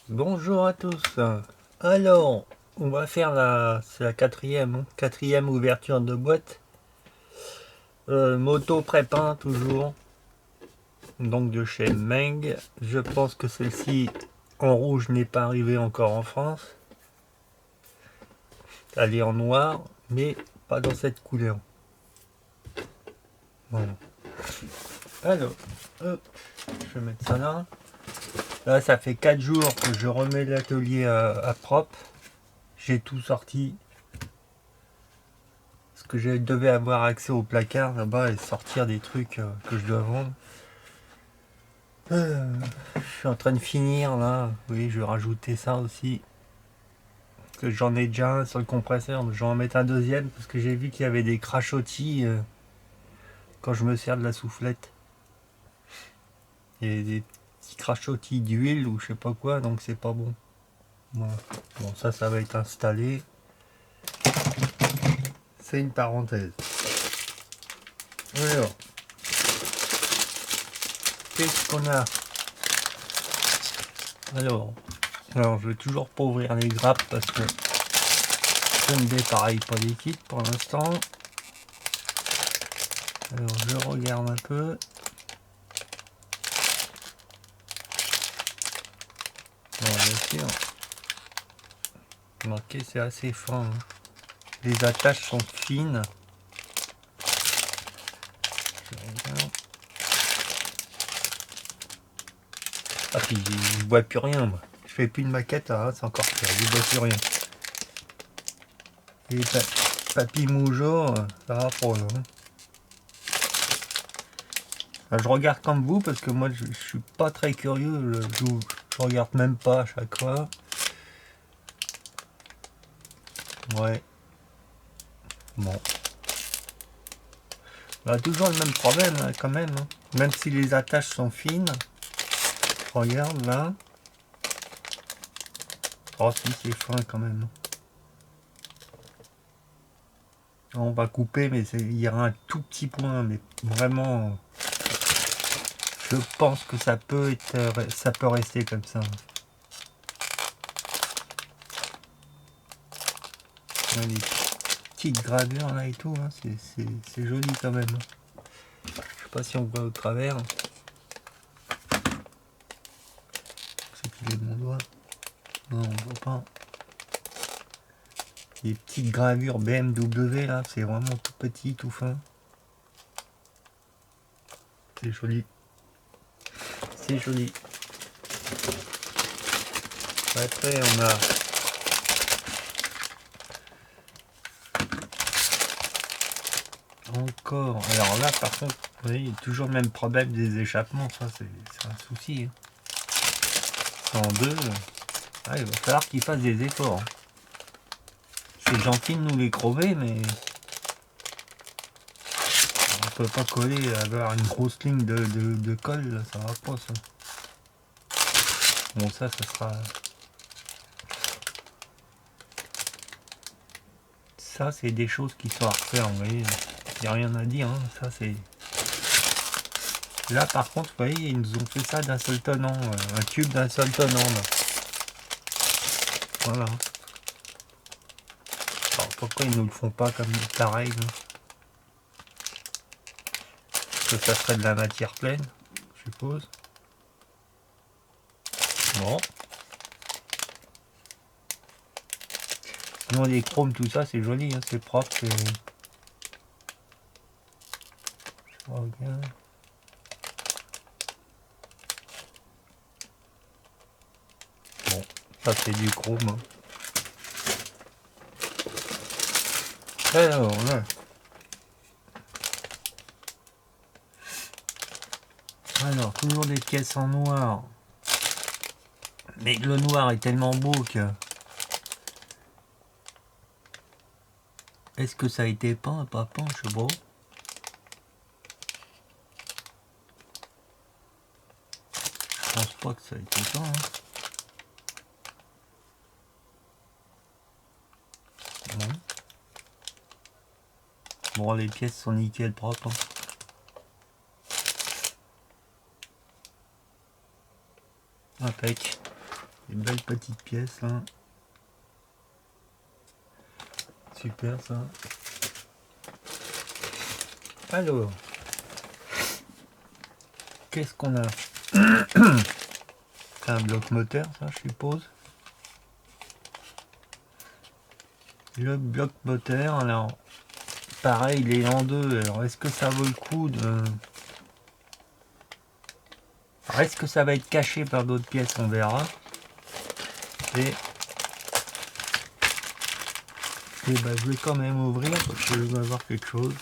Bonjour à tous. Alors, on va faire c'est la quatrième ouverture de boîte. Moto prépin toujours. Donc de chez Meng. Je pense que celle-ci en rouge n'est pas arrivée encore en France. Elle est en noir, mais pas dans cette couleur. Voilà. Alors, hop, je vais mettre ça là. Là, ça fait 4 jours que je remets l'atelier à propre. J'ai tout sorti. Parce que je devais avoir accès au placard là-bas et sortir des trucs que je dois vendre. Je suis en train de finir là. Oui, je vais rajouter ça aussi. Que j'en ai déjà un sur le compresseur, mais je vais en mettre un deuxième parce que j'ai vu qu'il y avait des crachotis quand je me sers de la soufflette. Il y a des petits crachotis d'huile ou je sais pas quoi, donc c'est pas bon. Voilà. Bon, ça va être installé. C'est une parenthèse. Alors, qu'est-ce qu'on a? Alors, je vais toujours pas ouvrir les grappes parce que je ne dépareille pas les kits pour l'instant. Alors, je regarde un peu. Bon, bien sûr. Remarquez, c'est assez fin. Hein. Les attaches sont fines. Ah, puis je vois plus rien, moi. Je fais plus de maquette, hein, c'est encore pire. Je vois plus rien. Et papy Moujo, ça va pour eux. Hein. Je regarde comme vous parce que moi je suis pas très curieux. Je regarde même pas à chaque fois. Ouais. Bon. On a toujours le même problème hein, quand même. Hein. Même si les attaches sont fines. Regarde là. Oh si c'est fin quand même. On va couper mais il y aura un tout petit point. Mais vraiment. Je pense que ça peut rester comme ça. Ouais, les petites gravures là et tout. Hein, c'est joli quand même. Je sais pas si on voit au travers. C'est qu'il est de mon doigt. Non, on voit pas. Les petites gravures BMW là, c'est vraiment tout petit, tout fin. C'est joli. C'est joli. Après on a encore. Alors là par contre, vous voyez, il y a toujours le même problème des échappements, ça c'est un souci. Hein. En deux, il va falloir qu'ils fassent des efforts. Hein. C'est gentil de nous les crever, mais on peut pas coller, avoir une grosse ligne de colle, là, ça va pas ça. Bon ça sera. Ça c'est des choses qui sont à refaire, vous voyez. Il n'y a rien à dire, hein. Ça c'est. Là par contre, vous voyez, ils nous ont fait ça d'un seul tenant, un tube d'un seul tenant là. Voilà. Alors, pourquoi ils nous le font pas comme pareil là? Parce que ça serait de la matière pleine, je suppose. Bon. Sinon les chromes, tout ça, c'est joli, hein, c'est propre, c'est. Je regarde. Bon, ça c'est du chrome. Hein. Alors là. Alors, toujours des pièces en noir. Mais le noir est tellement beau que. Est-ce que ça a été peint, pas peint, je sais pas. Je pense pas que ça a été peint. Hein. Bon. Bon, les pièces sont nickel propres. Hein. Impec. Une belle petite pièce là. Super ça. Alors, qu'est-ce qu'on a? C'est un bloc moteur ça, je suppose. Le bloc moteur, alors pareil, il est en deux. Alors est-ce que ça vaut le coup de... Alors, est-ce que ça va être caché par d'autres pièces? On verra. Et ben, je vais quand même ouvrir parce que je vais avoir quelque chose.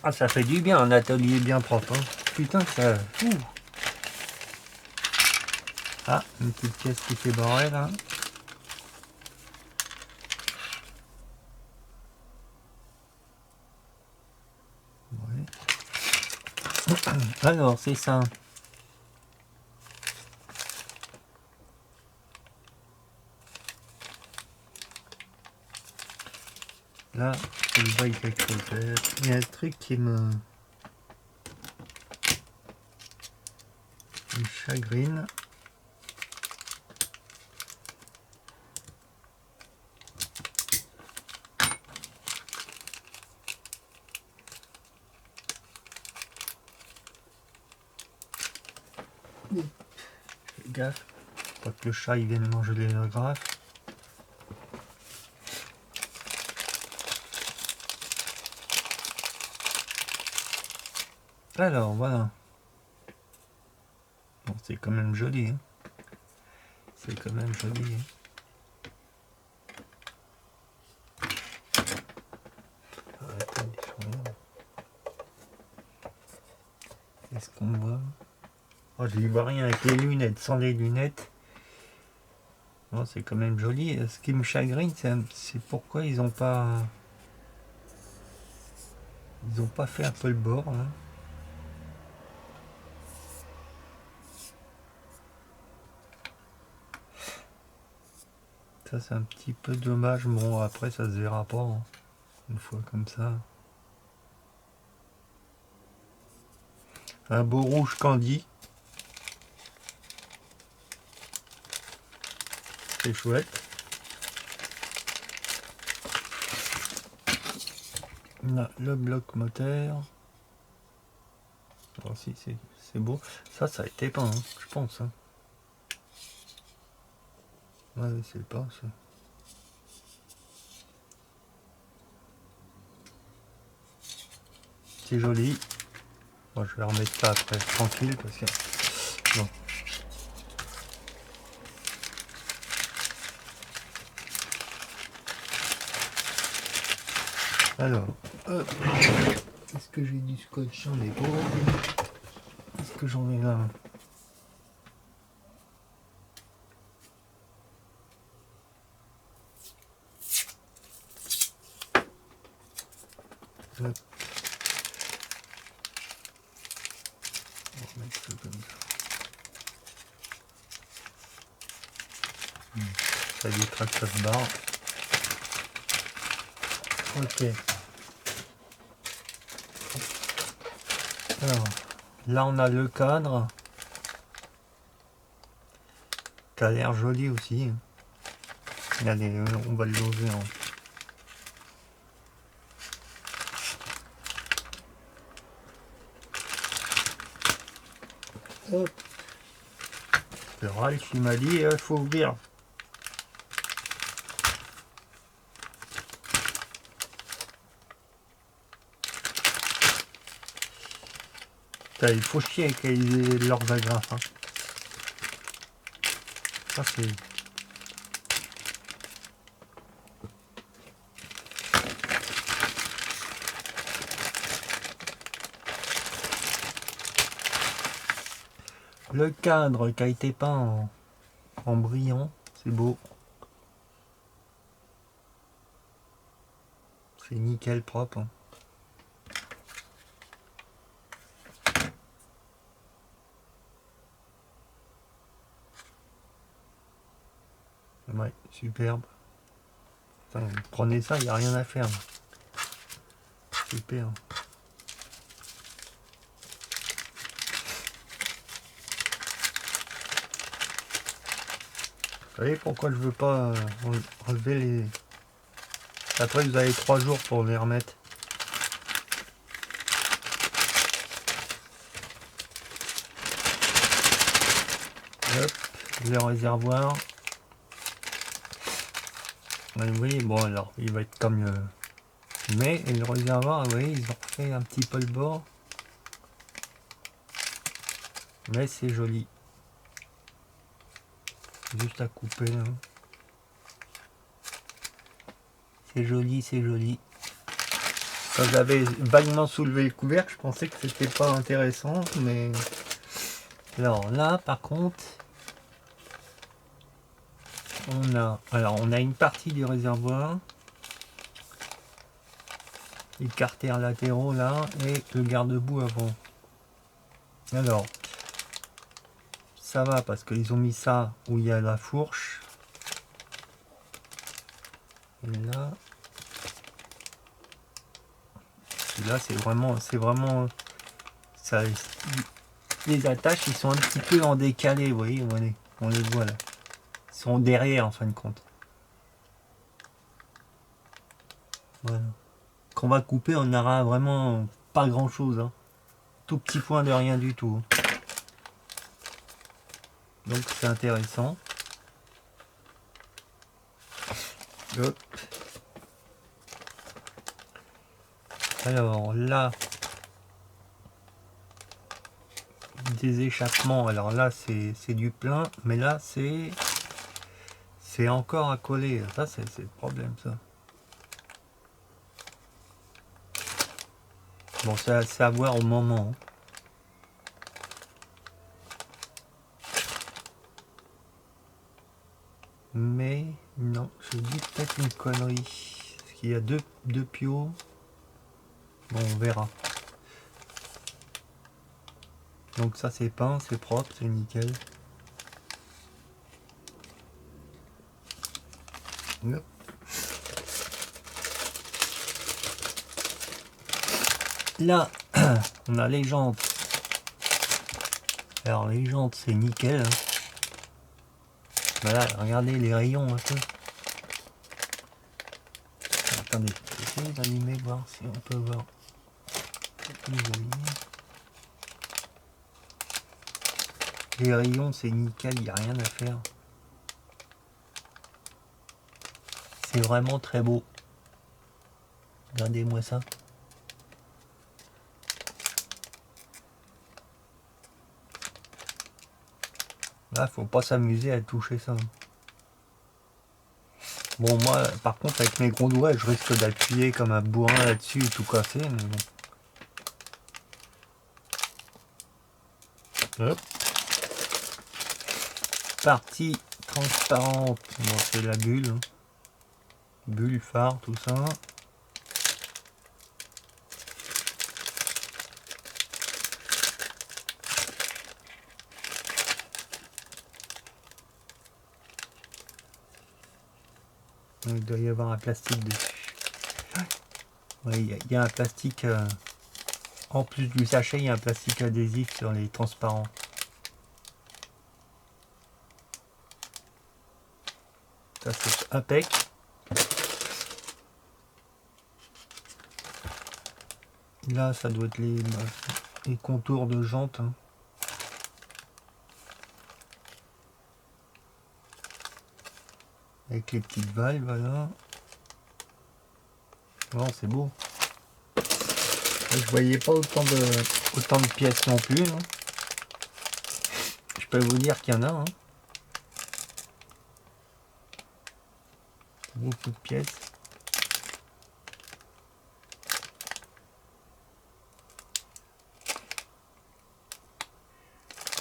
Ah, ça fait du bien, un atelier bien propre. Hein. Putain, ça... Ouh. Ah, une petite pièce qui s'est barrée là. Ouais. Alors, c'est ça. Là, je vois quelque chose. Il y a un truc qui me chagrine. Fais gaffe, pas que le chat il vienne manger l'énographe. Alors voilà. Bon, c'est quand même joli. Hein. C'est quand même joli. Hein. Qu'est-ce qu'on voit? Oh, je n'y vois rien avec les lunettes. Sans les lunettes, bon, c'est quand même joli. Ce qui me chagrine, c'est pourquoi ils ont pas fait un peu le bord là. Ça c'est un petit peu dommage. Bon, après ça se verra pas hein, une fois comme ça. Un beau rouge candy. C'est chouette. Là, le bloc moteur. Oh, si, c'est beau. Ça a été peint, hein, je pense. Hein. Ouais, c'est pas ça. C'est joli. Bon, je vais remettre ça après tranquille parce que. Bon. Alors, est-ce que j'ai du scotch? J'en ai pas. Est-ce que j'en ai là? Hop. On va mettre ça comme ça. Ça évitera que ça se barre. Ok. Alors, là on a le cadre. Qui a l'air joli aussi. Allez, on va le loger en. Hop. Le Ralph il m'a dit il faut ouvrir. Putain, il faut chier avec leurs agrafes. Hein. Ça c'est. Le cadre qui a été peint en brillant, c'est beau. C'est nickel propre. Hein. Ouais, superbe. Enfin, prenez ça, il n'y a rien à faire. Super. savez pourquoi je veux pas relever les... Après vous avez 3 jours pour les remettre. Hop, le réservoir. Vous voyez, bon alors, il va être comme le... Mais le réservoir, vous voyez, ils ont fait un petit peu le bord. Mais c'est joli. Juste à couper là. C'est joli, c'est joli. Quand j'avais vaguement soulevé le couvercle, je pensais que c'était pas intéressant, mais... Alors là, par contre... on a une partie du réservoir. Les carters latéraux là, et le garde-boue avant. Alors... Ça va parce qu'ils ont mis ça où il y a la fourche. Et là, c'est vraiment, ça, les attaches, ils sont un petit peu en décalé, vous voyez, on les voit là. Ils sont derrière en fin de compte. Voilà. Quand on va couper, on n'aura vraiment pas grand chose, hein. Tout petit point de rien du tout. Donc c'est intéressant. Hop. Alors là, des échappements. Alors là, c'est du plein, mais là, c'est encore à coller. Ça, c'est le problème, ça. Bon, c'est à voir au moment. Mais non, je dis peut-être une connerie. Parce qu'il y a deux piaux. Bon, on verra. Donc ça c'est peint, c'est propre, c'est nickel. Hop. Là, on a les jantes. Alors les jantes c'est nickel. Hein. Voilà, regardez les rayons un peu. Attendez, j'essaie d'allumer, voir si on peut voir. Les rayons c'est nickel, il n'y a rien à faire. C'est vraiment très beau. Regardez-moi ça. Là, faut pas s'amuser à toucher ça. Bon, moi, par contre, avec mes gros doigts, je risque d'appuyer comme un bourrin là-dessus et tout casser. Mais bon. Hop. Partie transparente. Bon, c'est la bulle. Hein. Bulle, phare, tout ça. Il doit y avoir un plastique dessus. Oui, il y a un plastique. En plus du sachet, il y a un plastique adhésif sur les transparents. Ça, c'est impec. Là, ça doit être les contours de jantes. Hein. Avec les petites valves, voilà. Bon, c'est beau. Je voyais pas autant de pièces non plus. Hein. Je peux vous dire qu'il y en a. Hein. Beaucoup de pièces.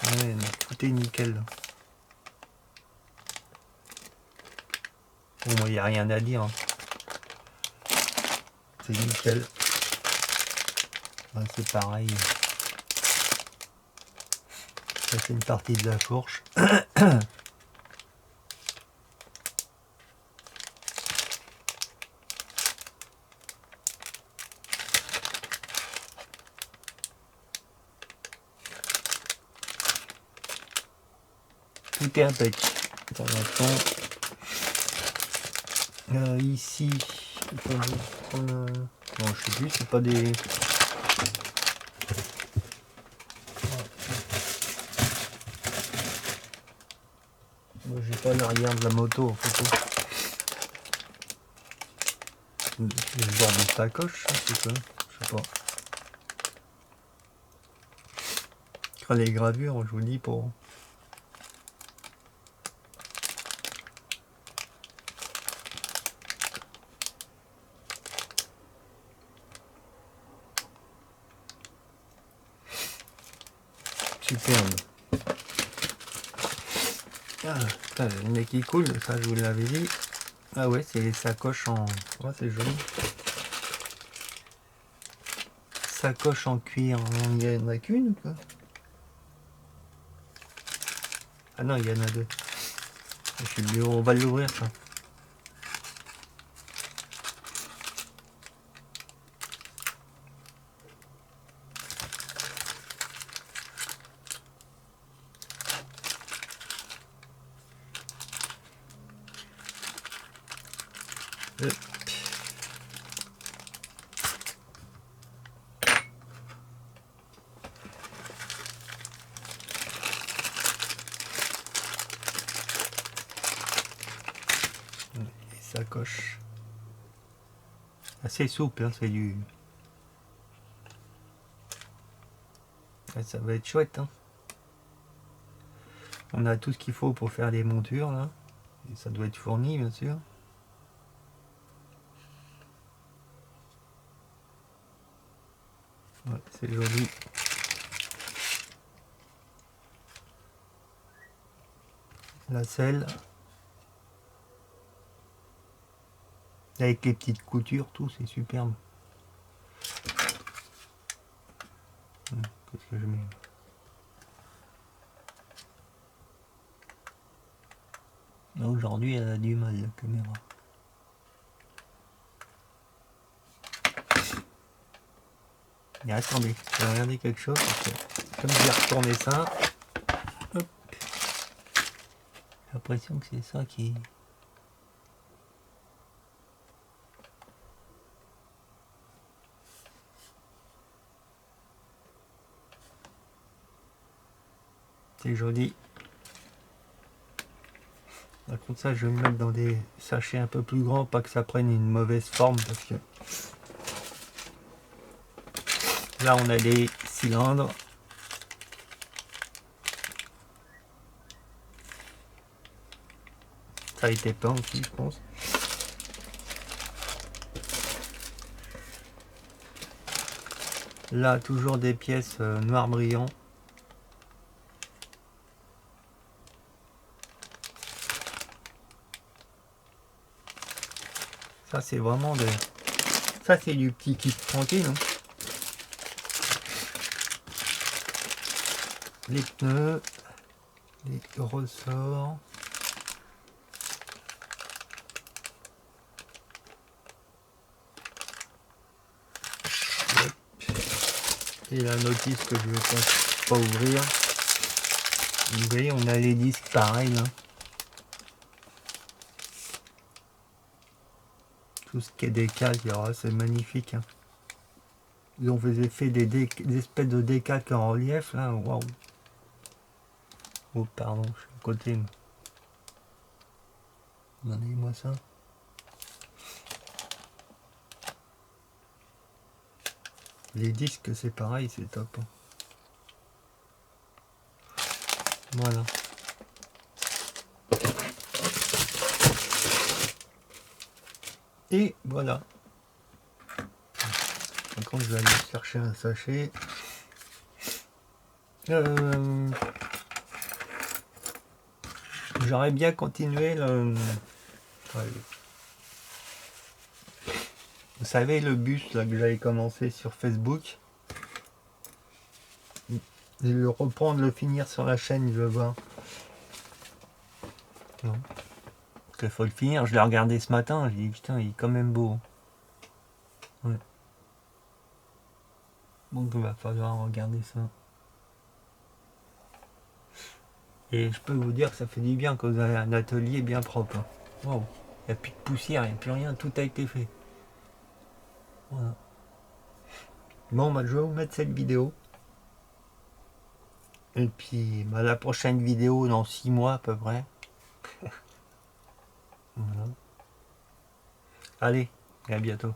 Ouais, tout est nickel. Là. Bon, il n'y a rien à dire. Hein. C'est nickel. Ouais, c'est pareil. Ça c'est une partie de la fourche. Tout est impec. Pour l'instant. Ici, attendez, non, je sais plus, c'est pas des. Moi, j'ai pas l'arrière de la moto en photo. Le genre de sacoche, c'est quoi? Je sais pas. Les gravures, je vous dis pour. Superbe. Ah, ça, le mec qui coule, ça je vous l'avais dit. Ah ouais, c'est les sacoches en. Ouais, c'est joli. Sacoche en cuir. Il y en a qu'une ou quoi? Ah non, il y en a deux. On va l'ouvrir ça. Les sacoches. Assez souple, hein, c'est du. Ouais, ça va être chouette. Hein. On a tout ce qu'il faut pour faire les montures là. Et ça doit être fourni bien sûr. Ouais, c'est joli. La selle. Avec les petites coutures, tout, c'est superbe. Qu'est-ce que je mets? Aujourd'hui, elle a du mal, la caméra. Mais attendez, je vais regarder quelque chose. Parce que comme j'ai retourné ça, hop, j'ai l'impression que c'est ça qui. C'est joli. Par contre, ça, je vais me mettre dans des sachets un peu plus grands, pas que ça prenne une mauvaise forme, parce que là, on a des cylindres. Ça a été peint aussi, je pense. Là, toujours des pièces noir brillant. Ça, c'est vraiment de. Ça, c'est du petit kit tranquille. Hein. Les pneus, les ressorts. Et la notice que je ne vais pas ouvrir. Vous voyez, on a les disques pareils là. Tout ce qui est décalque, c'est magnifique. Hein. Ils ont fait des espèces de décalques en relief là. Waouh. Oh pardon, je suis à côté. Donnez-moi ça. Les disques c'est pareil, c'est top. Hein. Voilà. Et voilà. Quand je vais aller chercher un sachet. J'aurais bien continué le. Vous savez le bus là que j'avais commencé sur Facebook. Je vais le reprendre, le finir sur la chaîne, je vais voir. Non. Parce qu'il faut le finir. Je l'ai regardé ce matin, j'ai dit putain, il est quand même beau. Ouais. Donc il va falloir regarder ça. Et je peux vous dire que ça fait du bien quand vous avez un atelier bien propre. Wow. Il n'y a plus de poussière, il n'y a plus rien, tout a été fait. Voilà. Bon, bah, je vais vous mettre cette vidéo. Et puis bah, la prochaine vidéo dans 6 mois à peu près. Voilà. Allez, à bientôt.